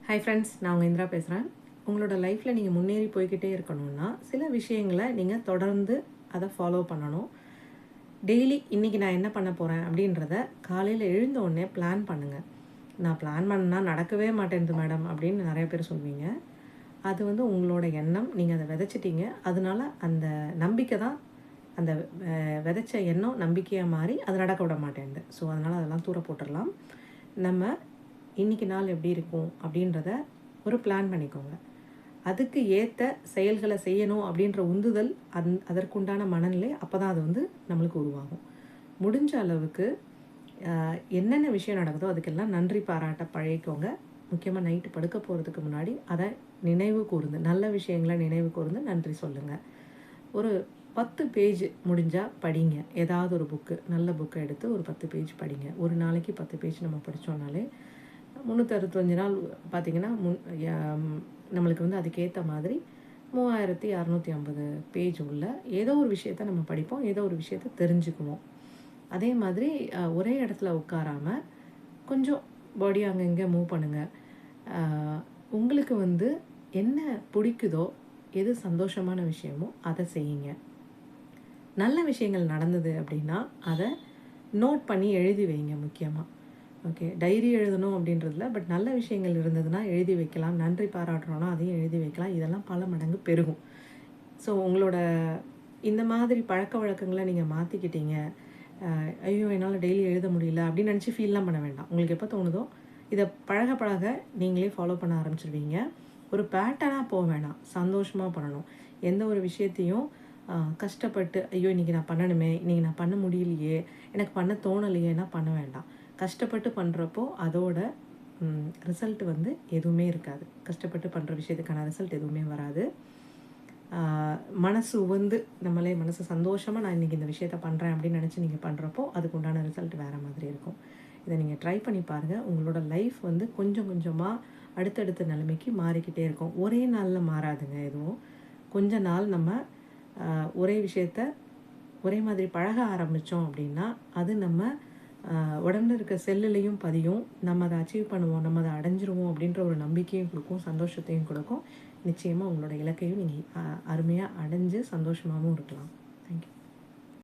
Hi friends, நான் உங்கள் இந்திரா பேசுகிறேன். உங்களோட லைஃப்பில் நீங்கள் முன்னேறி போய்கிட்டே இருக்கணும்னா சில விஷயங்களை நீங்கள் தொடர்ந்து அதை ஃபாலோ பண்ணணும். டெய்லி இன்றைக்கி நான் என்ன பண்ண போகிறேன் அப்படின்றத காலையில் எழுந்த உடனே பிளான் பண்ணுங்கள். நான் பிளான் பண்ணால் நடக்கவே மாட்டேங்குது மேடம் அப்படின்னு நிறைய பேர் சொல்வீங்க. அது உங்களோட எண்ணம், நீங்கள் அதை விதைச்சிட்டீங்க. அதனால அந்த நம்பிக்கை தான் அந்த விதைச்ச எண்ணம் நம்பிக்கையாக மாறி அது நடக்க விட மாட்டேங்குது. ஸோ அதனால் அதெல்லாம் தூர போட்டுடலாம். நம்ம இன்றைக்கி நாள் எப்படி இருக்கும் அப்படின்றத ஒரு பிளான் பண்ணிக்கோங்க. அதுக்கு ஏற்ற செயல்களை செய்யணும் அப்படின்ற உந்துதல் அதற்குண்டான மனநிலை அப்போ தான் அது நம்மளுக்கு உருவாகும். முடிஞ்ச அளவுக்கு என்னென்ன விஷயம் நடக்குதோ அதுக்கெல்லாம் நன்றி பாராட்ட பழகிக்கோங்க. முக்கியமாக நைட்டு படுக்க போகிறதுக்கு முன்னாடி அதை நினைவு கூர்ந்து, நல்ல விஷயங்களை நினைவு கூர்ந்து நன்றி சொல்லுங்கள். ஒரு 10 பேஜ் முடிஞ்சால் படிங்க. ஏதாவது ஒரு புக்கு, நல்ல புக்கை எடுத்து ஒரு 10 பேஜ் படிங்க. ஒரு நாளைக்கு 10 பேஜ் நம்ம படித்தோம்னாலே 365 நாள் பார்த்திங்கன்னா நம்மளுக்கு அதுக்கேற்ற மாதிரி 3650 பேஜ் உள்ள ஏதோ ஒரு விஷயத்த நம்ம படிப்போம், ஏதோ ஒரு விஷயத்த தெரிஞ்சுக்குவோம். அதே மாதிரி ஒரே இடத்துல உட்காராமல் கொஞ்சம் பாடி அங்கே இங்கே மூவ் பண்ணுங்கள். உங்களுக்கு என்ன பிடிக்குதோ, எது சந்தோஷமான விஷயமோ அதை செய்யுங்க. நல்ல விஷயங்கள் நடந்தது அப்படின்னா அதை நோட் பண்ணி எழுதி வைங்க. முக்கியமாக ஓகே, டைரி எழுதணும் அப்படின்றதில்ல, பட் நல்ல விஷயங்கள் இருந்ததுன்னா எழுதி வைக்கலாம். நன்றி பாராட்டுறோன்னா அதையும் எழுதி வைக்கலாம். இதெல்லாம் பல மடங்கு பெருகும். ஸோ உங்களோட இந்த மாதிரி பழக்க வழக்கங்களை நீங்கள் மாற்றிக்கிட்டீங்க. ஐயோ என்னால் டெய்லி எழுத முடியல அப்படின்னு நினச்சி ஃபீல்லாம் பண்ண வேண்டாம். உங்களுக்கு எப்போ தோணுதோ இதை பழக பழக நீங்களே ஃபாலோ பண்ண ஆரம்பிச்சிருவீங்க. ஒரு பேட்டர்னாக போக வேணாம், சந்தோஷமாக பண்ணணும். எந்த ஒரு விஷயத்தையும் கஷ்டப்பட்டு ஐயோ இன்றைக்கி நான் பண்ணணுமே, இன்றைக்கி நான் பண்ண முடியலையே, எனக்கு பண்ண தோணலையேன்னா பண்ண வேண்டாம். கஷ்டப்பட்டு பண்ணுறப்போ அதோட ரிசல்ட் எதுவுமே இருக்காது. கஷ்டப்பட்டு பண்ணுற விஷயத்துக்கான ரிசல்ட் எதுவுமே வராது. மனசு நம்மளே மனசு சந்தோஷமாக நான் இன்றைக்கி இந்த விஷயத்த பண்ணுறேன் அப்படின்னு நினச்சி நீங்கள் பண்ணுறப்போ அதுக்கு உண்டான ரிசல்ட் வேறு மாதிரி இருக்கும். இதை நீங்கள் ட்ரை பண்ணி பாருங்கள். உங்களோட லைஃப் கொஞ்சம் கொஞ்சமாக அடுத்தடுத்த நிலைமைக்கு மாறிக்கிட்டே இருக்கும். ஒரே நாளில் மாறாதுங்க எதுவும். கொஞ்ச நாள் நம்ம ஒரே விஷயத்த ஒரே மாதிரி பழக ஆரம்பித்தோம் அப்படின்னா அது நம்ம உடம்புல இருக்க செல்லுலேயும் பதியும். நம்ம அதை அச்சீவ் பண்ணுவோம், நம்ம அதை அடைஞ்சிருவோம் அப்படின்ற ஒரு நம்பிக்கையும் கொடுக்கும், சந்தோஷத்தையும் கொடுக்கும். நிச்சயமாக உங்களோட இலக்கையும் நீங்கள் அருமையாக அடைஞ்சு சந்தோஷமாகவும் இருக்கலாம். தேங்க்யூ.